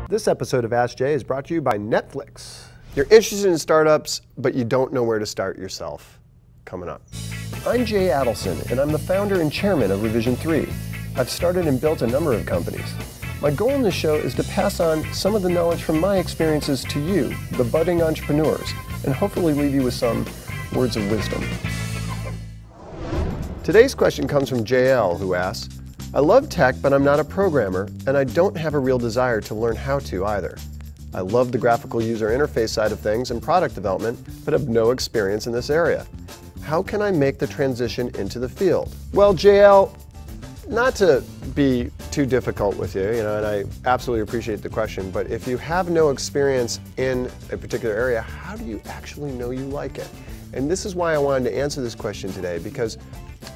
This episode of AskJay is brought to you by Netflix. You're interested in startups, but you don't know where to start yourself. Coming up. I'm Jay Adelson, and I'm the founder and chairman of Revision 3. I've started and built a number of companies. My goal in this show is to pass on some of the knowledge from my experiences to you, the budding entrepreneurs, and hopefully leave you with some words of wisdom. Today's question comes from Jay L, who asks, I love tech, but I'm not a programmer, and I don't have a real desire to learn how to either. I love the graphical user interface side of things and product development, but have no experience in this area. How can I make the transition into the field? Well, JL, not to be too difficult with you, and I absolutely appreciate the question, but if you have no experience in a particular area, how do you actually know you like it? And this is why I wanted to answer this question today, because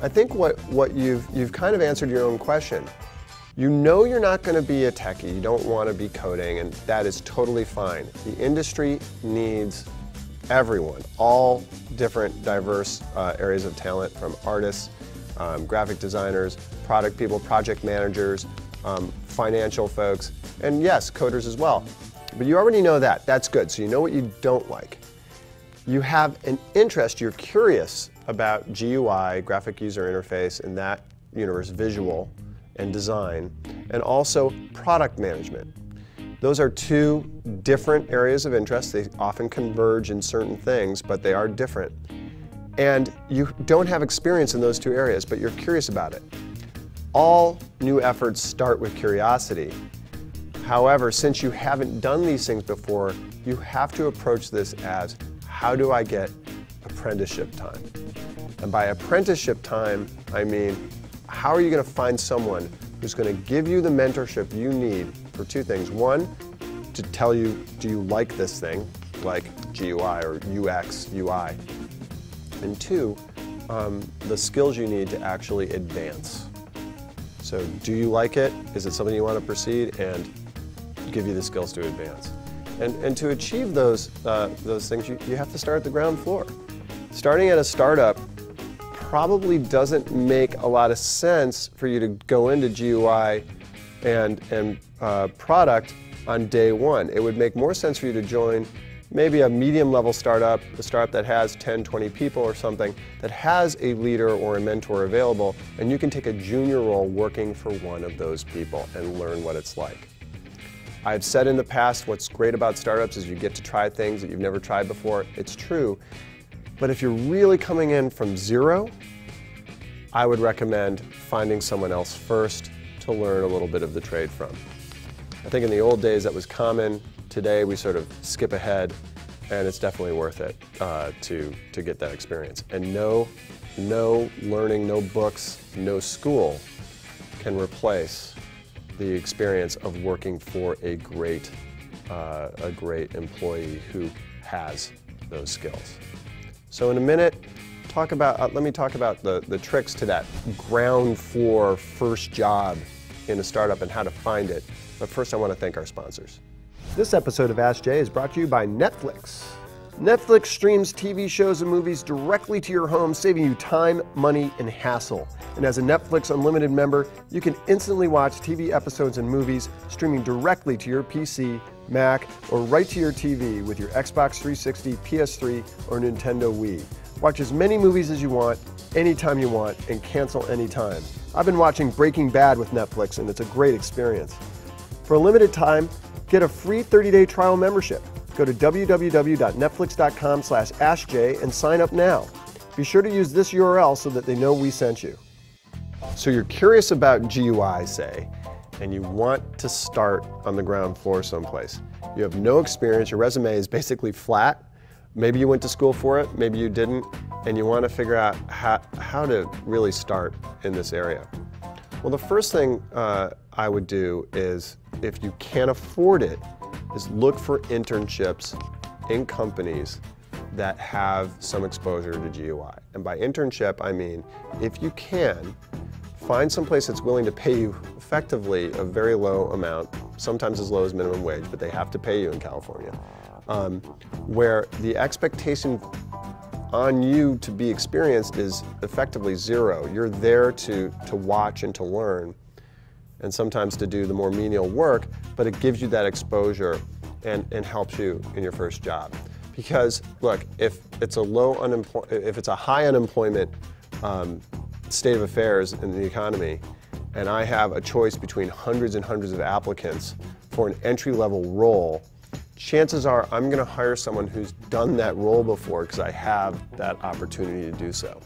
I think what you've kind of answered your own question. You know you're not going to be a techie, you don't want to be coding, and that is totally fine. The industry needs everyone, all different diverse areas of talent, from artists, graphic designers, product people, project managers, financial folks, and yes, coders as well. But you already know that. That's good. So you know what you don't like. You have an interest, you're curious about GUI, graphic user interface, in that universe, visual and design, and also product management. Those are two different areas of interest. They often converge in certain things, but they are different. And you don't have experience in those two areas, but you're curious about it. All new efforts start with curiosity. However, since you haven't done these things before, you have to approach this as, how do I get apprenticeship time? And by apprenticeship time, I mean, how are you going to find someone who's going to give you the mentorship you need for two things? One, to tell you, do you like this thing, like GUI or UX, UI? And two, the skills you need to actually advance. So do you like it? Is it something you want to proceed? And give you the skills to advance. And to achieve those things, you have to start at the ground floor. Starting at a startup probably doesn't make a lot of sense for you to go into GUI and product on day one. It would make more sense for you to join maybe a medium-level startup, a startup that has 10, 20 people or something, that has a leader or a mentor available, and you can take a junior role working for one of those people and learn what it's like. I've said in the past, what's great about startups is you get to try things that you've never tried before. It's true. But if you're really coming in from zero, I would recommend finding someone else first to learn a little bit of the trade from. I think in the old days that was common. Today we sort of skip ahead, and it's definitely worth it to get that experience. And no learning, no books, no school can replace the experience of working for a great employee who has those skills. So in a minute, let me talk about the tricks to that ground floor first job in a startup and how to find it. But first I want to thank our sponsors. This episode of AskJay is brought to you by Netflix. Netflix streams TV shows and movies directly to your home, saving you time, money, and hassle. And as a Netflix Unlimited member, you can instantly watch TV episodes and movies streaming directly to your PC, Mac, or right to your TV with your Xbox 360, PS3, or Nintendo Wii. Watch as many movies as you want, anytime you want, and cancel anytime. I've been watching Breaking Bad with Netflix, and it's a great experience. For a limited time, get a free 30-day trial membership. Go to www.netflix.com/AskJay and sign up now. Be sure to use this URL so that they know we sent you. So you're curious about GUI, say, and you want to start on the ground floor someplace. You have no experience, your resume is basically flat. Maybe you went to school for it, maybe you didn't, and you want to figure out how to really start in this area. Well, the first thing I would do is, if you can't afford it, is look for internships in companies that have some exposure to GUI. And by internship, I mean, if you can, find some place that's willing to pay you effectively a very low amount, sometimes as low as minimum wage, but they have to pay you in California, where the expectation on you to be experienced is effectively zero. You're there to watch and to learn. and sometimes to do the more menial work, but it gives you that exposure and helps you in your first job. Because look, if it's a high unemployment state of affairs in the economy, and I have a choice between hundreds and hundreds of applicants for an entry-level role, chances are I'm going to hire someone who's done that role before because I have that opportunity to do so.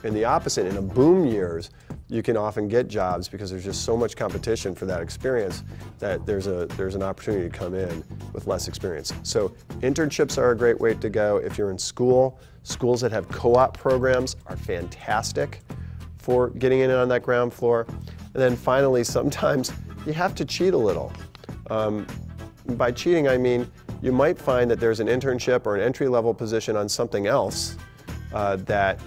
And the opposite, in a boom years, you can often get jobs because there's just so much competition for that experience that there's an opportunity to come in with less experience. So internships are a great way to go. If you're in school, schools that have co-op programs are fantastic for getting in on that ground floor. And then finally, sometimes you have to cheat a little. By cheating, I mean you might find that there's an internship or an entry-level position on something else that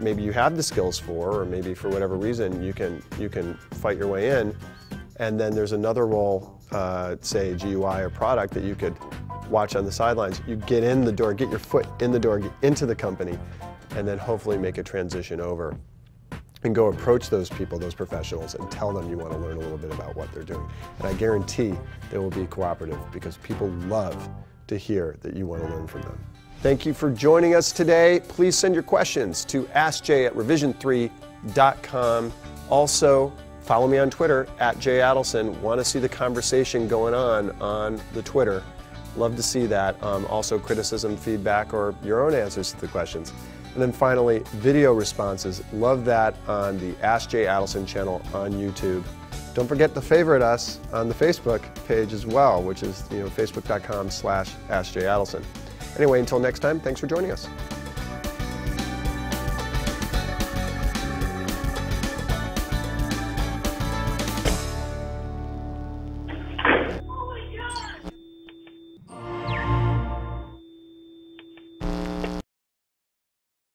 maybe you have the skills for, or maybe for whatever reason you can fight your way in, and then there's another role, say GUI or product, that you could watch on the sidelines. You get in the door, get your foot in the door, get into the company, and then hopefully make a transition over and go approach those people, those professionals, and tell them you want to learn a little bit about what they're doing. And I guarantee they will be cooperative because people love to hear that you want to learn from them. Thank you for joining us today. Please send your questions to AskJay@revision3.com. Also, follow me on Twitter @Jay Adelson. Want to see the conversation going on the Twitter. Love to see that. Also, criticism, feedback, or your own answers to the questions. And then finally, video responses. Love that on the Ask Jay Adelson channel on YouTube. Don't forget to favorite us on the Facebook page as well, which is facebook.com/AskJayAdelson. Anyway, until next time, thanks for joining us.